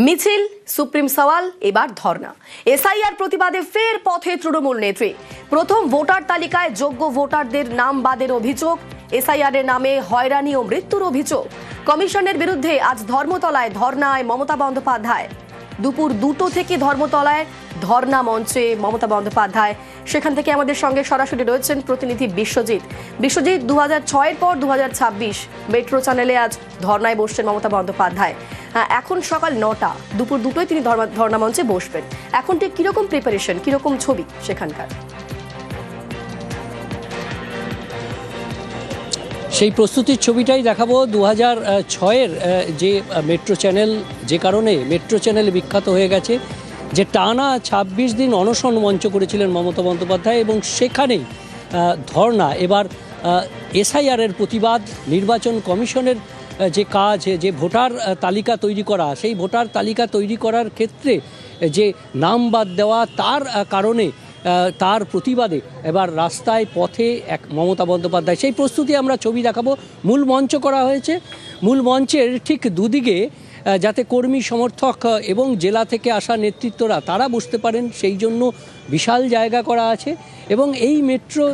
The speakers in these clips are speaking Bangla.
মিছিল, সুপ্রিম সওয়াল, এবার ধর্ণা। এসআইআর প্রতিবাদে ফের পথে তৃণমূল নেত্রী। প্রথম ভোটার তালিকায় যোগ্য ভোটারদের নাম বাদের অভিযোগ, এসআইআর এর নামে হয়রানি ও মৃত্যুর অভিযোগ। কমিশনের বিরুদ্ধে আজ ধর্মতলায় ধর্ণায় মমতা বন্দ্যোপাধ্যায়। দুপুর 2টো থেকে ধর্মতলায় ধর্ণা মঞ্চে মমতা বন্দ্যোপাধ্যায়। সেখান থেকে আমাদের সঙ্গে সরাসরি রয়েছেন প্রতিনিধি বিশ্বজিৎ। 2006-এর পর 2026 মেট্রো চ্যানেলে আজ ধর্ণায় বসছেন মমতা বন্দ্যোপাধ্যায়। এখন সকাল 9টা, দুপুর 2টোয় তিনি ধর্ণা মঞ্চে বসবেন। এখন ঠিক কিরকম প্রিপারেশন, কিরকম ছবি সেখানকার? সেই প্রস্তুতির ছবিটাই দেখাবো। 2006-এর যে মেট্রো চ্যানেল, যে কারণে মেট্রো চ্যানেল বিখ্যাত হয়ে গেছে, যে টানা 26 দিন অনশন মঞ্চ করেছিলেন মমতা বন্দ্যোপাধ্যায়, এবং সেখানেই ধর্ণা। এবার এসআইআরের প্রতিবাদ, নির্বাচন কমিশনের যে কাজ, যে ভোটার তালিকা তৈরি করা, সেই ভোটার তালিকা তৈরি করার ক্ষেত্রে যে নাম বাদ দেওয়া, তার কারণে তার প্রতিবাদে এবার রাস্তায় পথে এক মমতা বন্দ্যোপাধ্যায়। সেই প্রস্তুতি আমরা ছবি দেখাবো। মূল মঞ্চ করা হয়েছে। মূল মঞ্চের ঠিক দুদিকে যাতে কর্মী, সমর্থক এবং জেলা থেকে আসা নেতৃত্বরা তারা বুঝতে পারেন, সেই জন্য বিশাল জায়গা করা আছে। এবং এই মেট্রো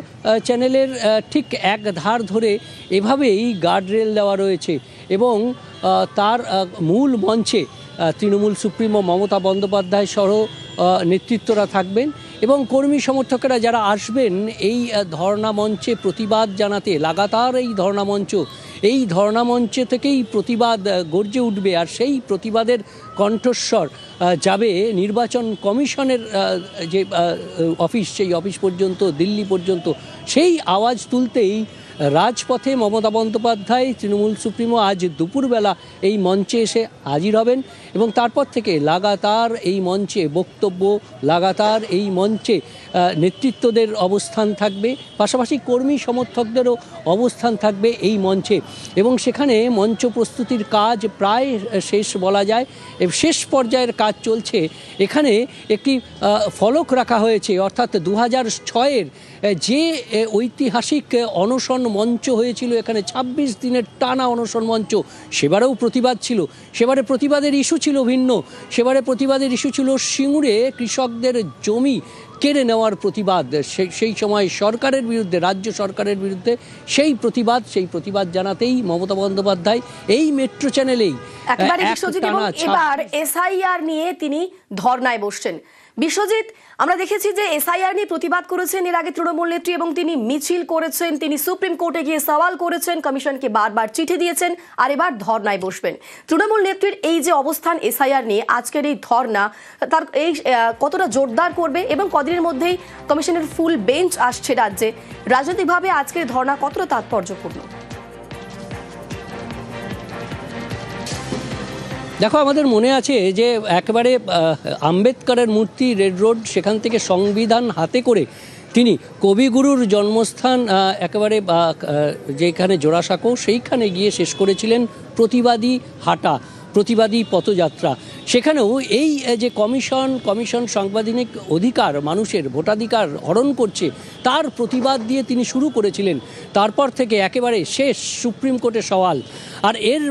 চ্যানেলের ঠিক এক ধার ধরে এভাবেই গার্ডরেল দেওয়া রয়েছে, এবং তার মূল মঞ্চে তৃণমূল সুপ্রিমো মমতা বন্দ্যোপাধ্যায় সহ নেতৃত্বরা থাকবেন, এবং কর্মী সমর্থকেরা যারা আসবেন এই ধর্ণা মঞ্চে প্রতিবাদ জানাতে। লাগাতার এই ধর্ণা মঞ্চে থেকেই প্রতিবাদ গর্জে উঠবে, আর সেই প্রতিবাদের কণ্ঠস্বর যাবে নির্বাচন কমিশনের যে অফিস, সেই অফিস পর্যন্ত, দিল্লি পর্যন্ত। সেই আওয়াজ তুলতেই রাজপথে মমতা বন্দ্যোপাধ্যায়, তৃণমূল সুপ্রিমো আজ দুপুরবেলা এই মঞ্চে এসে হাজির হবেন, এবং তারপর থেকে লাগাতার এই মঞ্চে বক্তব্য, লাগাতার এই মঞ্চে নেতৃত্বদের অবস্থান থাকবে, পাশাপাশি কর্মী সমর্থকদেরও অবস্থান থাকবে এই মঞ্চে। এবং সেখানে মঞ্চ প্রস্তুতির কাজ প্রায় শেষ বলা যায়, শেষ পর্যায়ের কাজ চলছে। এখানে একটি ফলক রাখা হয়েছে, অর্থাৎ 2006-এর যে ঐতিহাসিক অনশন মঞ্চ হয়েছিল, এখানে 26 দিনের টানা অনশন মঞ্চ, সেবারেও প্রতিবাদ ছিল। সেবারে প্রতিবাদের ইস্যু ছিল ভিন্ন। সেবারে প্রতিবাদের ইস্যু ছিল সিঙ্গুরে কৃষকদের জমি কেড়ে নেওয়ার প্রতিবাদ। সেই সময় সরকারের বিরুদ্ধে, রাজ্য সরকারের বিরুদ্ধে সেই প্রতিবাদ জানাতেই মমতা বন্দ্যোপাধ্যায় এই মেট্রো চ্যানেলেই এবার এসআইআর নিয়ে তিনি ধর্ণায় বসছেন। বিশ্বজিৎ, আমরা দেখেছি যে এসআইআর নিয়ে প্রতিবাদ করেছেন এর আগে তৃণমূল নেত্রী, এবং তিনি মিছিল করেছেন, তিনি সুপ্রিম কোর্টে গিয়ে সওয়াল করেছেন, কমিশনকে বারবার চিঠি দিয়েছেন, আর এবার ধর্ণায় বসবেন। তৃণমূল নেত্রীর এই যে অবস্থান এসআইআর নিয়ে, আজকের এই ধর্ণা তার এই কতটা জোরদার করবে, এবং কদিনের মধ্যেই কমিশনের ফুল বেঞ্চ আসছে রাজ্যে, রাজনৈতিকভাবে আজকের ধর্ণা কতটা তাৎপর্যপূর্ণ? দেখো, আমাদের মনে আছে যে একেবারে আম্বেদকরের মূর্তি, রেড রোড, সেখান থেকে সংবিধান হাতে করে তিনি কবিগুরুর জন্মস্থান একেবারে যেখানে জোড়াসাঁকো, সেইখানে গিয়ে শেষ করেছিলেন প্রতিবাদী হাঁটা, প্রতিবাদী পথযাত্রা। সেখানেও এই যে কমিশন সাংবিধানিক অধিকার, মানুষের ভোটাধিকার হরণ করছে, তার প্রতিবাদ দিয়ে তিনি শুরু করেছিলেন। তারপর থেকে একেবারে শেষ সুপ্রিম কোর্টে সওয়াল, আর এর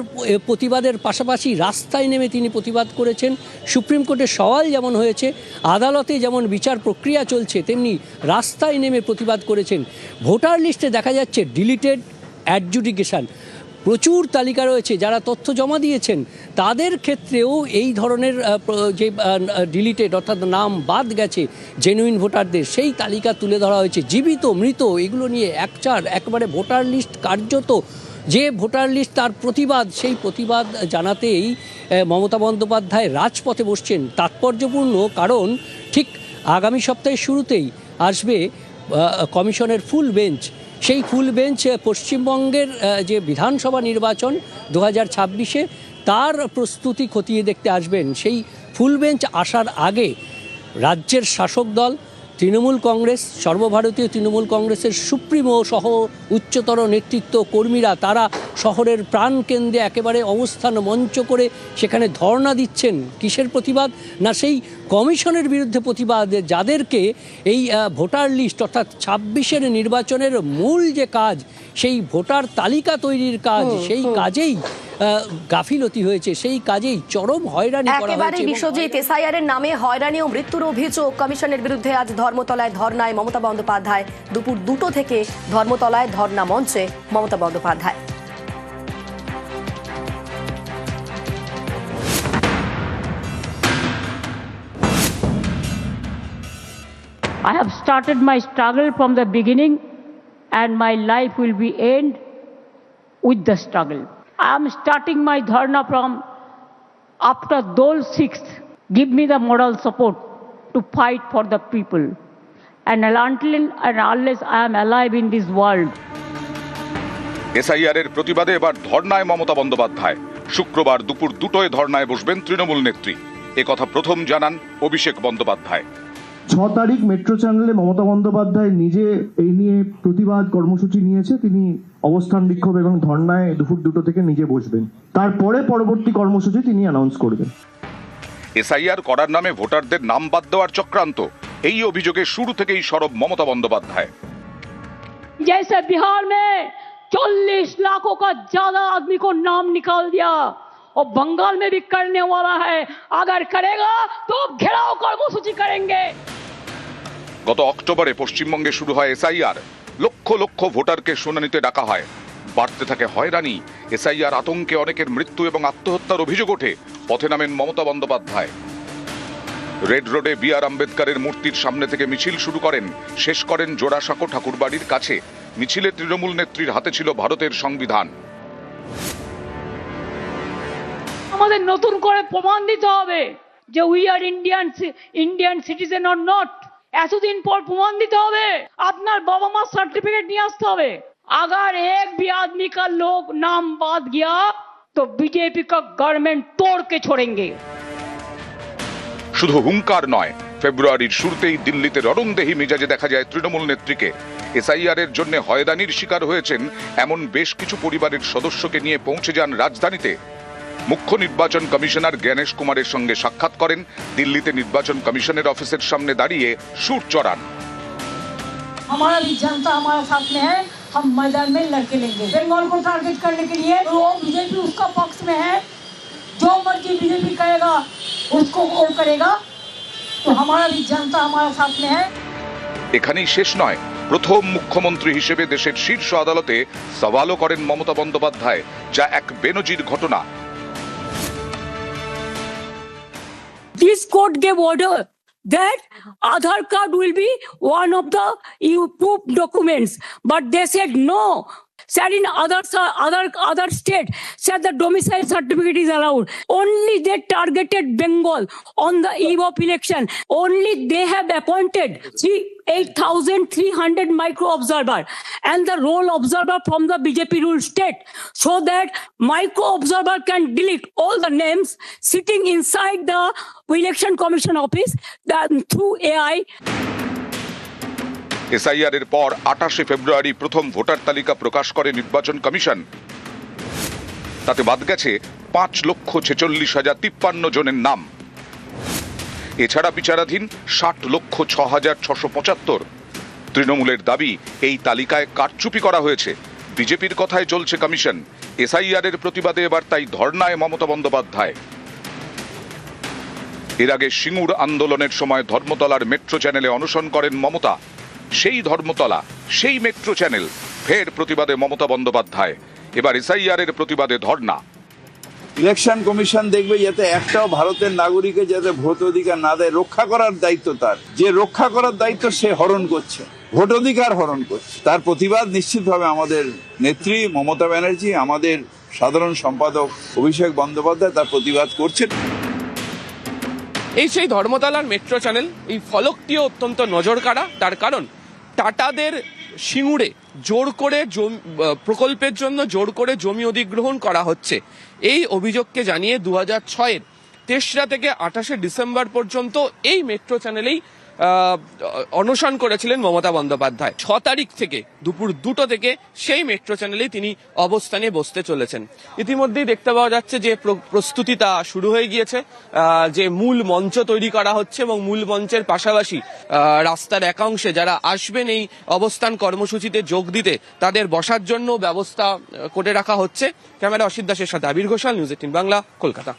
প্রতিবাদের পাশাপাশি রাস্তায় নেমে তিনি প্রতিবাদ করেছেন। সুপ্রিম কোর্টে সওয়াল যেমন হয়েছে, আদালতে যেমন বিচার প্রক্রিয়া চলছে, তেমনি রাস্তায় নেমে প্রতিবাদ করেছেন। ভোটার লিস্টে দেখা যাচ্ছে ডিলিটেড, অ্যাডজুডিকেশন, প্রচুর তালিকা রয়েছে। যারা তথ্য জমা দিয়েছেন তাদের ক্ষেত্রেও এই ধরনের যে ডিলিটেড, অর্থাৎ নাম বাদ গেছে জেনুইন ভোটারদের, সেই তালিকা তুলে ধরা হয়েছে। জীবিত, মৃত, এগুলো নিয়ে একবারে ভোটার লিস্ট, কার্যত যে ভোটার লিস্ট, তার প্রতিবাদ, সেই প্রতিবাদ জানাতেই মমতা বন্দ্যোপাধ্যায় রাজপথে বসছেন। তাৎপর্যপূর্ণ কারণ ঠিক আগামী সপ্তাহের শুরুতেই আসবে কমিশনের ফুল বেঞ্চ। সেই ফুল বেঞ্চ পশ্চিমবঙ্গের যে বিধানসভা নির্বাচন 2026-এ, তার প্রস্তুতি খতিয়ে দেখতে আসবেন। সেই ফুল বেঞ্চ আসার আগে রাজ্যের শাসক দল তৃণমূল কংগ্রেস, সর্বভারতীয় তৃণমূল কংগ্রেসের সুপ্রিমো সহ উচ্চতর নেতৃত্ব, কর্মীরা, তারা শহরের প্রাণকেন্দ্রে একেবারে অবস্থান মঞ্চ করে সেখানে ধর্ণা দিচ্ছেন। কিসের প্রতিবাদ? না সেই কমিশনের বিরুদ্ধে প্রতিবাদ, যাদেরকে এই ভোটার লিস্ট, অর্থাৎ 26-এর নির্বাচনের মূল যে কাজ, সেই ভোটার তালিকা তৈরির কাজ, সেই কাজেই গাফিলতি হয়েছে, সেই কাজেই চরম হয়রানি করা একেবারে হয়েছে। বিশ্বজিৎ, এসআইআর এর নামে হয়রানি ও মৃত্যুর অভিযোগ কমিশনের বিরুদ্ধে আজ ধর্মতলায় ধর্নায় মমতা বন্দ্যোপাধ্যায়। দুপুর 2টো থেকে ধর্মতলায় ধর্না মঞ্চে Mamata Bandyopadhyay. I have started my struggle from the beginning, and my life will be end with the struggle. I am starting my dharna from after Dol 6th. Give me the moral support to fight for the people. And until and unless I am alive in this world, SIR এর প্রতিবাদে এবার ধর্নায় মমতা বন্দ্যোপাধ্যায়। শুক্রবার দুপুর 2টোয় ধর্নায় বসবেন তৃণমূল নেত্রী, একথা প্রথম জানান অভিষেক বন্দ্যোপাধ্যায়। 6 তারিখ মেট্রো চ্যানেলে মমতা বন্দ্যোপাধ্যায় নিজে এই নিয়ে প্রতিবাদ কর্মসূচি নিয়েছে। তিনি অবস্থান বিক্ষোভ এবং ধর্নায় দুপুর 2টো থেকে নিজে বসবেন। তারপরে পরবর্তী কর্মসূচি তিনি অ্যানাউন্স করবেন। এসআইআর করার নামে ভোটারদের নাম বাদ দেওয়ার চক্রান্ত, এই অভিযোগে শুরু থেকেই সরব মমতা বন্দ্যোপাধ্যায়। जैसे बिहार में 40 लाखों का ज्यादा आदमी को नाम निकाल दिया और बंगाल में भी करने वाला है। अगर करेगा तो घेराव कर्मसूची करेंगे। গত অক্টোবরে পশ্চিমবঙ্গে শুরু হয় এসআইআর। লক্ষ লক্ষ ভোটারকে শুনানিতে ডাকা হয়, বাড়তে থাকে হয়রানি। এসআইআর আতঙ্কে অনেকের মৃত্যু এবং আত্মহত্যার অভিযোগ ওঠে। পথে নামেন মমতা বন্দ্যোপাধ্যায়। রেড রোডে বি.আর. আম্বেদকরের মূর্তির সামনে থেকে মিছিল শুরু করেন, শেষ করেন জোড়াসাঁকো ঠাকুরবাড়ির কাছে। মিছিলে তৃণমূল নেত্রীর হাতে ছিল ভারতের সংবিধান। আমাদের নতুন করে প্রমাণ দিতে হবে যে we are Indian citizen or not. এতদিন পর প্রমাণ দিতে হবে। আপনার বাবা মার সার্টিফিকেট নিয়ে আসতে হবে। अगर एक भी आदमी का लोग नाम बात गया तो बीजेपी का गवर्नमेंट तोड़ के छोड़ेंगे। শুধু হুঙ্কার নয়, ফেব্রুয়ারির শুরুতেই দিল্লিতে রণংদেহী মেজাজে দেখা যায় তৃণমূল নেত্রীকে। এসআইআর এর জন্য হয়রানির শিকার হয়েছেন এমন বেশ কিছু পরিবারের সদস্যকে নিয়ে পৌঁছে যান রাজধানীতে। মুখ্য নির্বাচন কমিশনার জ্ঞানেশ কুমারের সঙ্গে সাক্ষাৎ করেন। দিল্লিতে নির্বাচন কমিশনের অফিসের সামনে দাঁড়িয়ে সুর চড়ান। हमारा भी जनता हमारे साथ में है, हम मैदान में लड़के लेंगे। बंगाल को टारगेट करने के लिए वो बीजेपी उसका पक्ष में है। जो मर्जी बीजेपी कहेगा उसको वो करेगा। तो हमारा भी जनता हमारे साथ में है। এখানেই শেষ নয়, প্রথম মুখ্যমন্ত্রী হিসেবে দেশের শীর্ষ আদালতে সওয়ালও করেন মমতা বন্দ্যোপাধ্যায়, যা এক বেনজির ঘটনা। This court gave order that Aadhaar card will be one of the proof documents, but they said no. Said in other state, said the domicile certificate is allowed. Only they targeted Bengal on the eve of election. Only they have appointed 8,300 micro observer and the role observer from the BJP ruled state, so that micro observer can delete all the names sitting inside the election commission office through AI. SIR এর পর 28শে ফেব্রুয়ারি প্রথম ভোটার তালিকা প্রকাশ করে নির্বাচন কমিশন। তাতে বাদ গেছে 5,46,053 জনের নাম। এছাড়া বিচারাধীন 60,06,675। তৃণমূলের দাবি এই তালিকায় কারচুপি করা হয়েছে। বিজেপির কথায় চলছে কমিশন। এসআইআর এর প্রতিবাদে এবার তাই ধর্নায় মমতা বন্দ্যোপাধ্যায়। এর আগে সিঙ্গুর আন্দোলনের সময় ধর্মতলার মেট্রো চ্যানেলে অনশন করেন মমতা। সেই ধর্মতলা, সেই মেট্রো চ্যানেল, ফের প্রতিবাদে মমতা বন্দ্যোপাধ্যায়। এবার এসআইআর এর প্রতিবাদে ধর্না। ইলেকশন কমিশন দেখবে যাতে একটাও ভারতের নাগরিকে যাতে ভোট অধিকার না দেয়, রক্ষা করার দায়িত্ব তার। যে রক্ষা করার দায়িত্ব সে হরণ করছে, ভোট অধিকার হরণ করছে। তার প্রতিবাদ নিশ্চিতভাবে আমাদের নেত্রী মমতা ব্যানার্জি, আমাদের সাধারণ সম্পাদক অভিষেক বন্দ্যোপাধ্যায় তার প্রতিবাদ করছেন। এই সেই ধর্মতলার মেট্রো চ্যানেল, এই ফলকটিও অত্যন্ত নজর কাড়া। তার কারণ টাটাদের সিঙ্গুরে জোর করে প্রকল্পের জন্য জোর করে জমি অধিগ্রহণ করা হচ্ছে। এই অভিযোগকে জানিয়ে 2006-এর 3রা থেকে 28শে ডিসেম্বর পর্যন্ত এই মেট্রো চ্যানেলেই অনশন করেছিলেন মমতা বন্দ্যোপাধ্যায়। 6 তারিখ থেকে দুপুর 2টো থেকে সেই মেট্রো চ্যানেলেই তিনি অবস্থানে বসতে চলেছেন। ইতিমধ্যেই দেখতে পাওয়া যাচ্ছে যে প্রস্তুতিটা শুরু হয়ে গিয়েছে, যে মূল মঞ্চ তৈরি করা হচ্ছে এবং মূল মঞ্চের পাশাপাশি রাস্তার একাংশে যারা আসবেন এই অবস্থান কর্মসূচিতে যোগ দিতে তাদের বসার জন্য ব্যবস্থা করে রাখা হচ্ছে। ক্যামেরা অসিত দাসের সাথে আবির ঘোষাল, নিউজ 18 বাংলা, কলকাতা।